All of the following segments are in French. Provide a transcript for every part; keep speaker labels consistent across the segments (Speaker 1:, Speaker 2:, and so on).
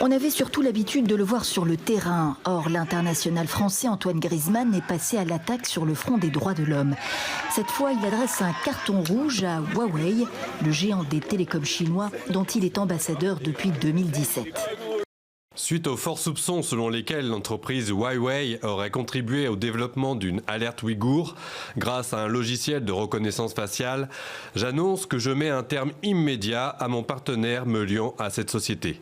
Speaker 1: On avait surtout l'habitude de le voir sur le terrain. Or, l'international français Antoine Griezmann est passé à l'attaque sur le front des droits de l'homme. Cette fois, il adresse un carton rouge à Huawei, le géant des télécoms chinois dont il est ambassadeur depuis 2017.
Speaker 2: Suite aux forts soupçons selon lesquels l'entreprise Huawei aurait contribué au développement d'une alerte ouïghour grâce à un logiciel de reconnaissance faciale, j'annonce que je mets un terme immédiat à mon partenaire me liant à cette société.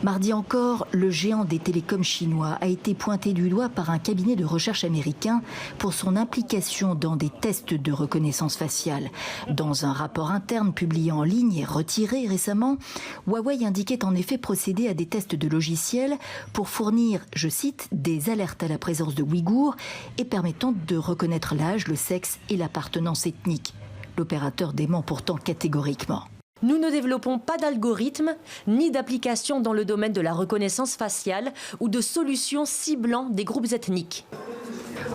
Speaker 1: Mardi encore, le géant des télécoms chinois a été pointé du doigt par un cabinet de recherche américain pour son implication dans des tests de reconnaissance faciale. Dans un rapport interne publié en ligne et retiré récemment, Huawei indiquait en effet procéder à des tests de logiciels pour fournir, je cite, des alertes à la présence de Ouïghours et permettant de reconnaître l'âge, le sexe et l'appartenance ethnique. L'opérateur dément pourtant catégoriquement.
Speaker 3: Nous ne développons pas d'algorithme ni d'application dans le domaine de la reconnaissance faciale ou de solutions ciblant des groupes ethniques.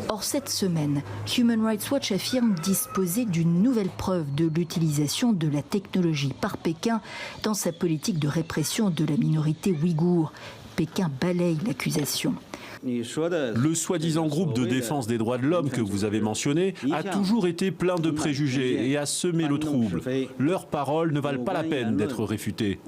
Speaker 1: Or, cette semaine, Human Rights Watch affirme disposer d'une nouvelle preuve de l'utilisation de la technologie par Pékin dans sa politique de répression de la minorité ouïghour. Pékin balaye l'accusation.
Speaker 4: Le soi-disant groupe de défense des droits de l'homme que vous avez mentionné a toujours été plein de préjugés et a semé le trouble. Leurs paroles ne valent pas la peine d'être réfutées.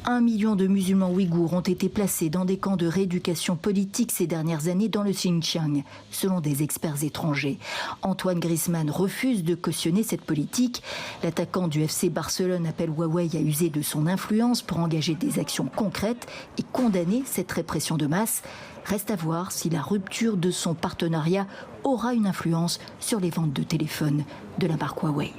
Speaker 1: 1 million de musulmans ouïghours ont été placés dans des camps de rééducation politique ces dernières années dans le Xinjiang, selon des experts étrangers. Antoine Griezmann refuse de cautionner cette politique. L'attaquant du FC Barcelone appelle Huawei à user de son influence pour engager des actions concrètes et condamner cette répression de masse. Reste à voir si la rupture de son partenariat aura une influence sur les ventes de téléphones de la marque Huawei.